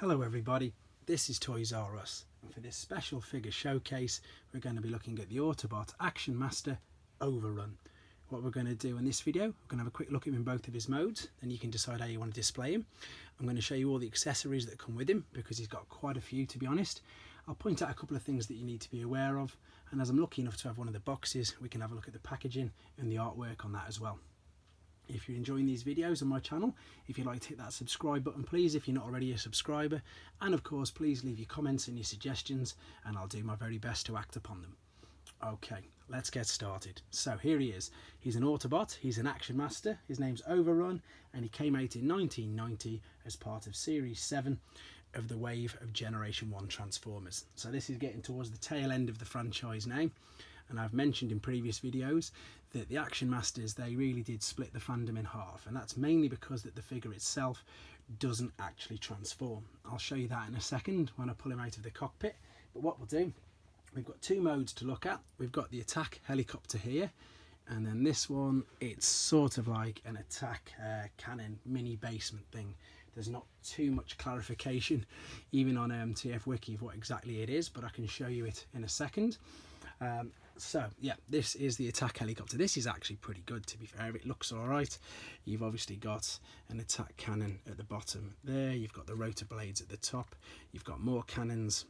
Hello everybody, this is Toys R Us, and for this special figure showcase we're going to be looking at the Autobot Action Master Overrun. What we're going to do in this video, we're going to have a quick look at him in both of his modes, then you can decide how you want to display him. I'm going to show you all the accessories that come with him because he's got quite a few, to be honest. I'll point out a couple of things that you need to be aware of, and as I'm lucky enough to have one of the boxes, we can have a look at the packaging and the artwork on that as well. If you're enjoying these videos on my channel, if you'd like to hit that subscribe button please if you're not already a subscriber, and of course please leave your comments and your suggestions and I'll do my very best to act upon them. Okay, let's get started. So here he is. He's an Autobot, he's an Action Master, his name's Overrun, and he came out in 1990 as part of Series 7 of the wave of Generation 1 Transformers. So this is getting towards the tail end of the franchise now. And I've mentioned in previous videos that the Action Masters, they really did split the fandom in half, and that's mainly because that the figure itself doesn't actually transform. I'll show you that in a second when I pull him out of the cockpit. But what we'll do, we've got two modes to look at. We've got the attack helicopter here, and then this one, it's sort of like an attack cannon mini basement thing. There's not too much clarification even on TF Wiki of what exactly it is, but I can show you it in a second. So yeah, this is the attack helicopter. This is actually pretty good, to be fair. It looks all right. You've obviously got an attack cannon at the bottom there. You've got the rotor blades at the top. You've got more cannons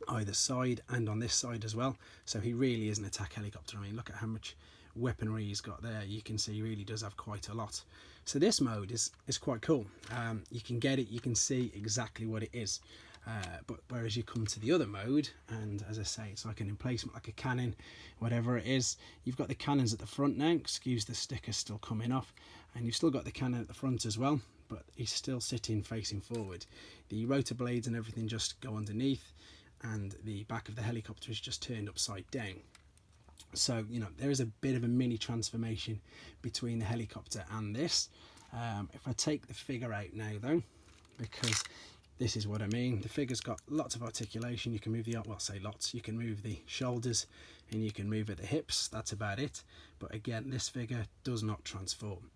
either side and on this side as well. So he really is an attack helicopter. I mean, look at how much weaponry he's got there. You can see he really does have quite a lot. So this mode is quite cool. You can get it, you can see exactly what it is. But whereas you come to the other mode, and as I say, it's like an emplacement, like a cannon, whatever it is. You've got the cannons at the front now, excuse the sticker still coming off, and you've still got the cannon at the front as well, but he's still sitting facing forward. The rotor blades and everything just go underneath, and the back of the helicopter is just turned upside down. So, you know, there is a bit of a mini transformation between the helicopter and this. If I take the figure out now though, because this is what I mean. The figure's got lots of articulation. You can move the, well, say lots. You can move the shoulders and you can move at the hips. That's about it. But again, this figure does not transform.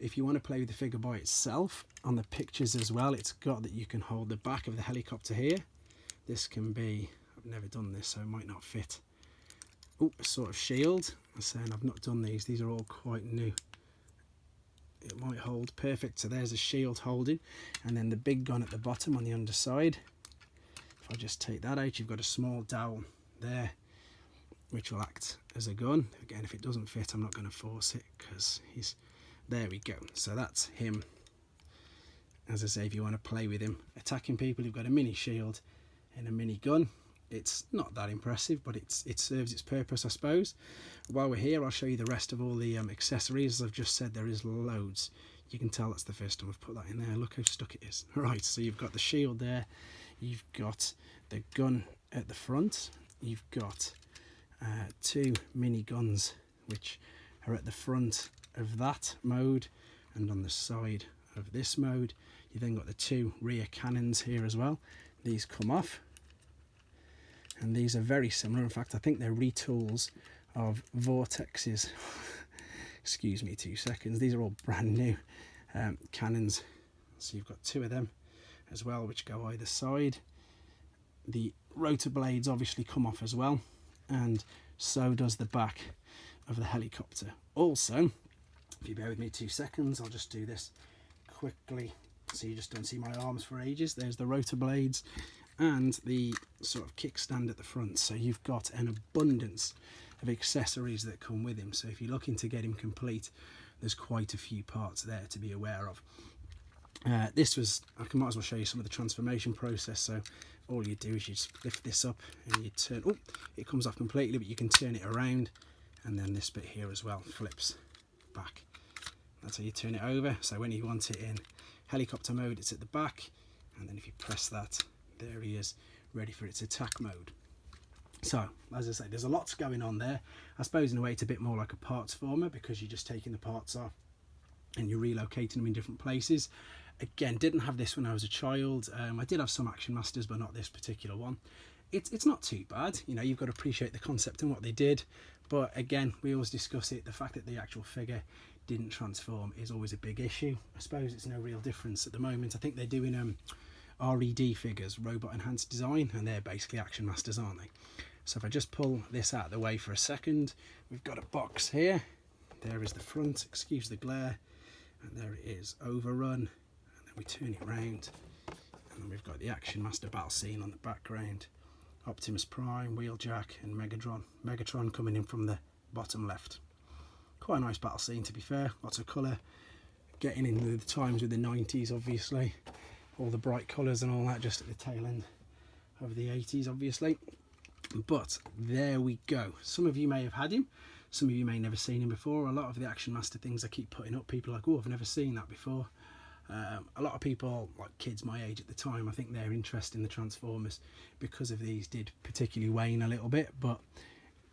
If you want to play with the figure by itself, on the pictures as well, it's got that you can hold the back of the helicopter here. This can be, I've never done this, so it might not fit. Oh, a sort of shield. I'm saying I've not done these. These are all quite new. It might hold perfect. So there's a shield holding, and then the big gun at the bottom on the underside. If I just take that out, you've got a small dowel there which will act as a gun. Again, if it doesn't fit, I'm not going to force it because he's, there we go. So that's him. As I say, if you want to play with him attacking people, you've got a mini shield and a mini gun. It's not that impressive, but it serves its purpose, I suppose. While we're here, I'll show you the rest of all the accessories. As I've just said, there is loads. You can tell that's the first time I've put that in there. Look how stuck it is. Right, so you've got the shield there. You've got the gun at the front. You've got two mini guns, which are at the front of that mode and on the side of this mode. You've then got the two rear cannons here as well. These come off. And these are very similar. In fact, I think they're retools of Vortex's. Excuse me 2 seconds. These are all brand new cannons. So you've got two of them as well, which go either side. The rotor blades obviously come off as well, and so does the back of the helicopter. Also, if you bear with me 2 seconds, I'll just do this quickly so you just don't see my arms for ages. There's the rotor blades and the sort of kickstand at the front. So you've got an abundance of accessories that come with him. So if you're looking to get him complete, there's quite a few parts there to be aware of. This was, I might as well show you some of the transformation process. So all you do is you just lift this up and you turn, oh, it comes off completely, but you can turn it around, and then this bit here as well flips back. That's how you turn it over. So when you want it in helicopter mode, it's at the back, and then if you press that, there he is, ready for its attack mode. So, as I say, there's a lot going on there. I suppose in a way it's a bit more like a parts former, because you're just taking the parts off and you're relocating them in different places. Again, didn't have this when I was a child. I did have some Action Masters, but not this particular one. It's not too bad. You know, you've got to appreciate the concept and what they did. But again, we always discuss it. The fact that the actual figure didn't transform is always a big issue. I suppose it's no real difference at the moment. I think they're doing RED figures, Robot Enhanced Design, and they're basically Action Masters, aren't they? So if I just pull this out of the way for a second, we've got a box here. There is the front, excuse the glare, and there it is, Overrun, and then we turn it round, and then we've got the Action Master battle scene on the background, Optimus Prime, Wheeljack, and Megatron coming in from the bottom left. Quite a nice battle scene, to be fair, lots of colour, getting in the times with the 90s, obviously, all the bright colours and all that, just at the tail end of the 80s, obviously. But there we go. Some of you may have had him, some of you may have never seen him before. A lot of the Action Master things I keep putting up, people are like, oh, I've never seen that before. A lot of people, like kids my age at the time, I think their interest in the Transformers because of these did particularly wane a little bit. But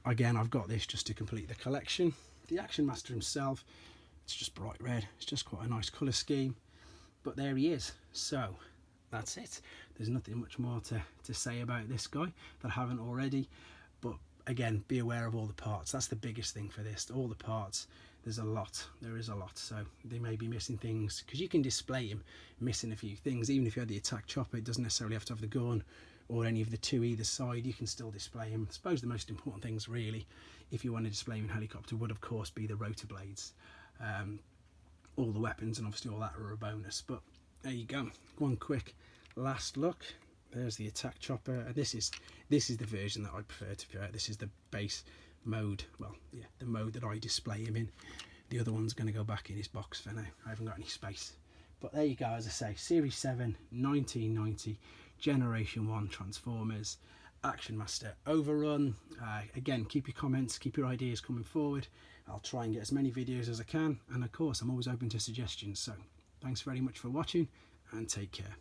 again, I've got this just to complete the collection. The Action Master himself, it's just bright red. It's just quite a nice colour scheme. But there he is. So that's it. There's nothing much more to say about this guy that I haven't already. But again, be aware of all the parts. That's the biggest thing for this. All the parts. There's a lot. There is a lot. So they may be missing things, because you can display him missing a few things. Even if you had the attack chopper, it doesn't necessarily have to have the gun or any of the two either side. You can still display him. I suppose the most important things really, if you want to display him in helicopter, would of course be the rotor blades. All the weapons and obviously all that are a bonus. But there you go. One quick last look. There's the attack chopper. This is the version that I prefer, to be fair. This is the base mode. Well, yeah, the mode that I display him in. The other one's going to go back in his box for now. I haven't got any space. But there you go, as I say, Series 7, 1990, Generation 1 Transformers, Action Master Overrun. Again, keep your comments, keep your ideas coming forward. I'll try and get as many videos as I can. And of course, I'm always open to suggestions. So thanks very much for watching, and take care.